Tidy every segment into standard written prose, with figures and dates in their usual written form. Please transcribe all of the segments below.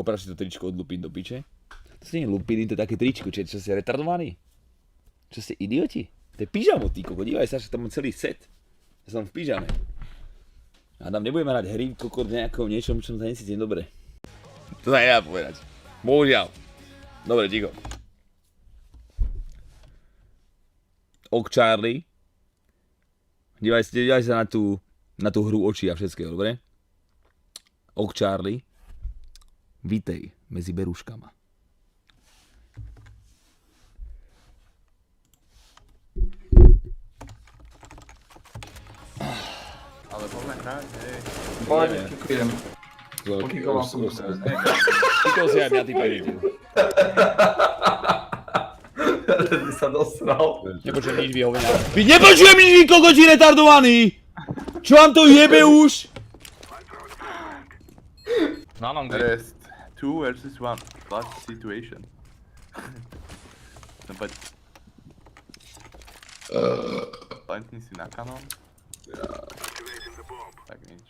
Oprav si to tričko od Lupín do piče. To si nie Lupín, to je také tričko, čo ste retardovaní? Čo ste idioti? To je pyžamo, ty koko, dívaj sa, že tam mám celý set. Ja som v pyžame. Adam, nebudeme hrať hry, kokot, nejakom niečom, čo sa necítim dobre. To sa nedá povedať. Bohužiaľ. Dobre, ticho. Ok Charlie. Dívaj sa na tú hru očí a všetkého, dobre? Ok Charlie. Vítej medzi beruškama. Ale poďme hrať, hej. Poďme, kikujem. Pokikoval som sa. Kikol si aj mňa, ty penitil. Ty sa dosral. Nepočujem nič vyhovenia. Vy nepočujem nič, vy kokoti retardovaní! Čo vám to jebe už? Na long Rest 2 versus 1. Clutch situation. No poď. Plantni si na kanon. Tak nič.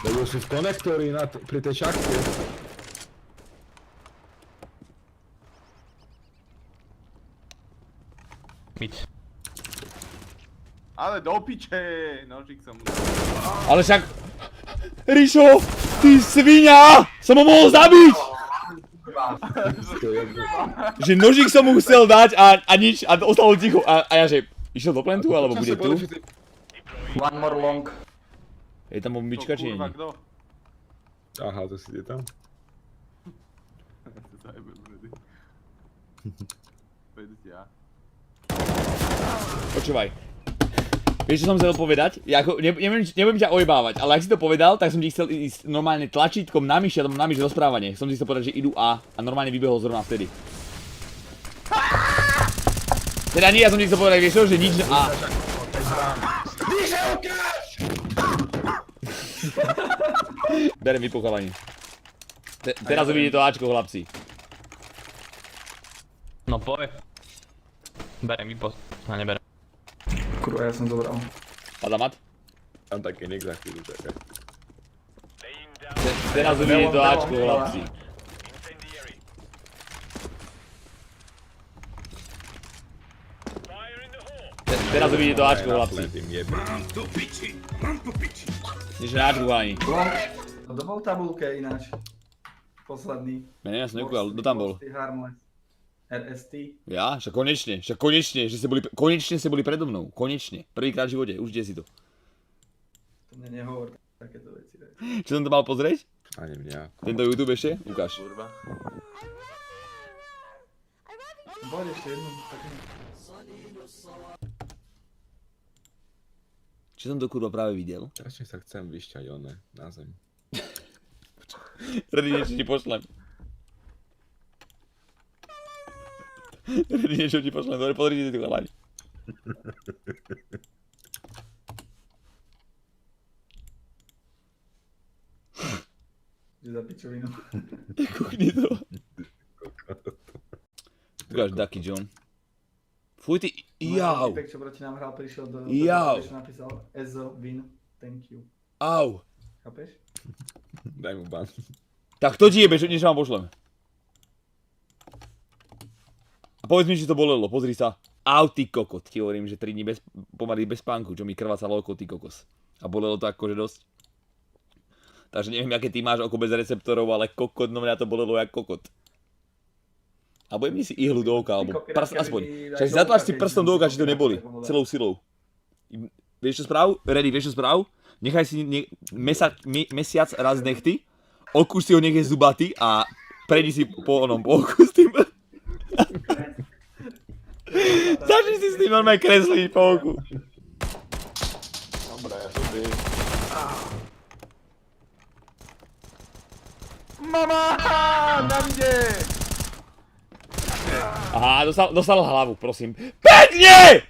Lebo sú v konektori pri tej šachte. Mid. Ale do piče! Nožík som mu dal. Ale však... Ríšo, ty svinia! Som ho mohol zabiť! Že nožík som mu chcel dať a nič, a ostalo ticho. A ja že, išiel do plentu, alebo bude tu? One more long. Je tam bombička, či nie? Kurva, kto? Aha, to si ide tam. Zajebem, ready. Vedieť ja. Počúvaj. Vieš, čo som chcel povedať? Ja ako, nebudem ťa ojebávať, ale ak si to povedal, tak som ti chcel ísť normálne tlačítkom na myši a tam na myš rozprávanie. Som ti chcel povedať, že idú A a normálne vybehol zrovna vtedy. Teda nie, ja som ti chcel povedať, vieš čo, že nič A. Berem vypochávaní. Teraz uvidí to Ačko, chlapci. No poj. Berem vypo. No neberem. Kurva, ja som zobral. Adamat? Tam také nech za chvíľu čakaj. Teraz uvidí to Ačko, chlapci. Teraz uvidí to Ačko, chlapci. Nič na Ačku, chalani. Long. No to bol v tabulke ináč. Posledný. Ja neviem, som nekúkal, kto tam bol? Harmless. RST. Ja? Však konečne, že ste boli predo mnou, konečne. Prvýkrát v živote, užite si to. To mne nehovor takéto veci. Čo som to mal pozrieť? Ani mňa. Tento YouTube ešte? Ukáž. Kurva. Poď ešte jednu takú. Čo som to kurva práve videl? Strašne sa chcem vyšťať oné na zem. Redy niečo ti pošlem. Redy niečo ti pošlem, dobre, podrite tu chalani. Že za pičovinu. Kukni to. Ukáž Ducky John. Fuj ty, jau. Typek, čo proti nám hral, prišiel do Jau. čo napísal Ezo, win, thank you. Au. Chápeš? Daj mu ban. Tak to ti jebe, niečo vám pošlem. A povedz mi, či to bolelo, pozri sa. Au, ty kokot, ti hovorím, že 3 dní pomaly bez spánku, čo mi krvácalo oko, ty kokos. A bolelo to akože dosť. Takže neviem, aké ty máš oko bez receptorov, ale kokot, no mňa to bolelo jak kokot. A budem mi si ihlu do oka, alebo prst aspoň. Však si zatváš si prstom do oka, či to neboli. Celou silou. Vieš čo správ? Ready, vieš čo správ? Nechaj si mesiac raz nechty, okúš si ho, nech je zubatý a prejdi si po oku s tým. Začni si s tým normálne kresliť po oku. Dobre, ja to ty. Mama! Tam ide! Aha, dostal hlavu, prosím. Pekne!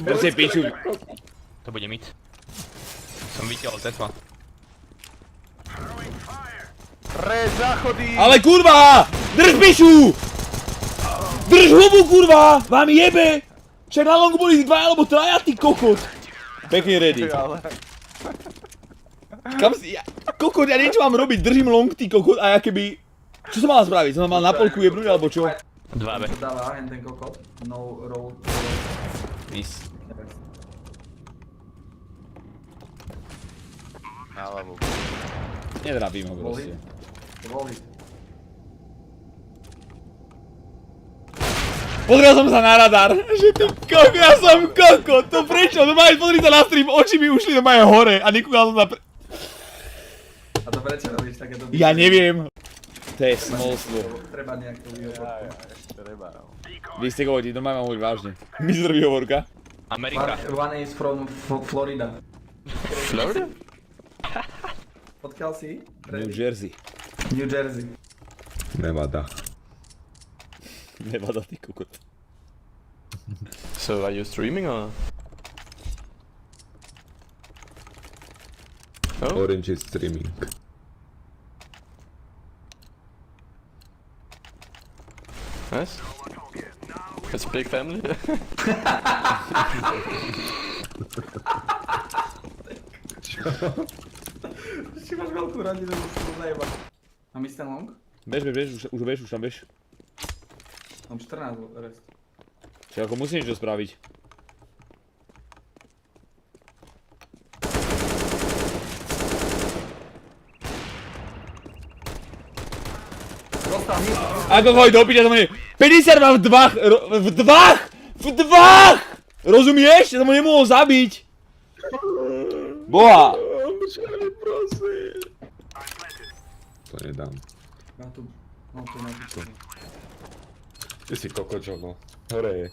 Proste piču. To bude mid. Som vytiaľ tetva. Pre záchody! Ale kurva! Drž pišu! Drž hubu kurva! Vám jebe! Však na longu boli 2 alebo 3, ty kokot! Pekne ready. Ale... Kam si... Kokot, ja niečo mám robiť, držím long, ty kokot, a ja keby... Čo som mal spraviť? Som mal na polku jebnúť, alebo čo? 2B. Dáva hen ten kokot. No roll. Miss. Na hlavu. Netrafím ho proste. Voli. Pozrel som sa na radar, že ty kokot, ja som kokot, to prečo? No máš, pozri sa na stream, oči mi ušli do moje hore a nekúkal som sa A to prečo robíš takéto? Ja neviem. To je smolstvo. Treba nejak to vyhovoriť. Treba, no. Vy ste kokoti, to mám hovoriť vážne. Mizr výhovorka. Amerika. One is from Florida. Florida? Odkiaľ si? New Jersey. New Jersey. Nevada. Nevada, ty kokot. So are you streaming or? Oh, Orange is streaming. nice. It's a big family. Ešte máš veľkú radinu, musím to zajebať. Mám ísť ten long? Bež, už tam bež. Mám 14 rest. Čiže ako musím niečo spraviť. Dostal hit. Ako chodí do piča, to mne... 50 mám v dvách! V dvách! V dvách! Rozumieš? Ja som ho nemohol zabiť. Boha! To nedám. Ja tu... No tu na piču. Ty si kokočovo. Hore je.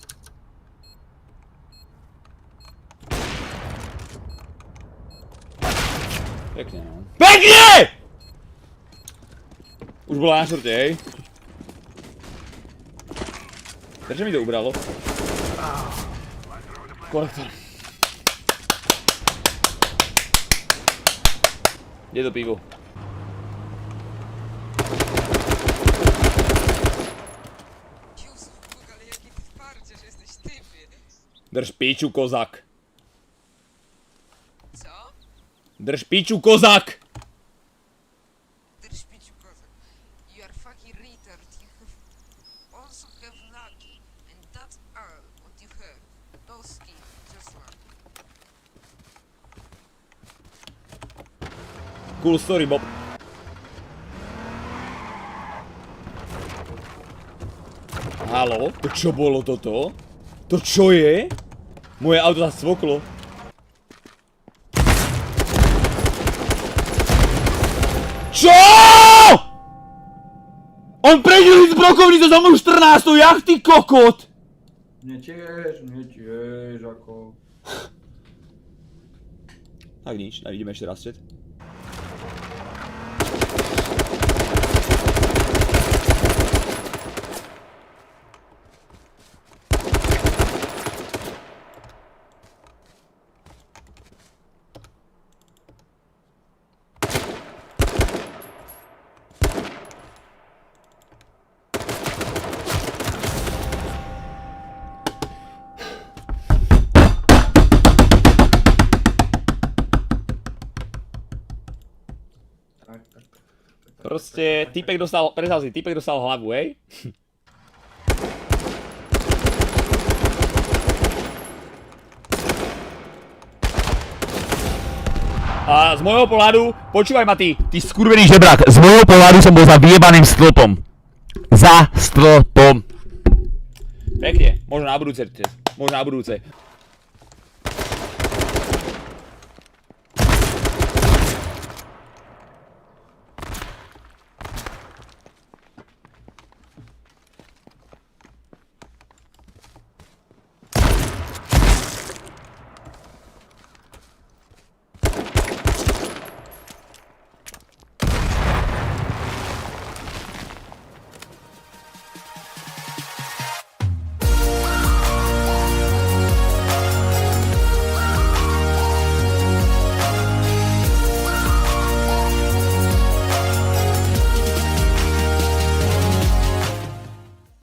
Pekne, no. PEKNE! Už bola na šorte, hej? Prečo mi to ubralo? Konektor. Kde je to pivo? Józef, ale jakie ty twardzie, że jesteś typy. Drž piču, kozak. Co? Drž piču, kozak! Drž piciu kozak. You are fucking retard. You have also have lucky. And that's all what you have. No skin, just luck. Cool story, Bob. Haló? To čo bolo toto? To čo je? Moje auto sa svoklo. Čo? On prežil z brokovnice za moju 14. Jak ty kokot? Mne tiež, ako... Tak nič, vidíme ešte raz chat. Tak. Proste, typek dostal, predstav si, typek dostal hlavu, hej? A z môjho pohľadu, počúvaj ma ty skurvený žebrák, z môjho pohľadu som bol za vyjebaným stĺpom. Za stĺpom. Pekne, možno na budúce.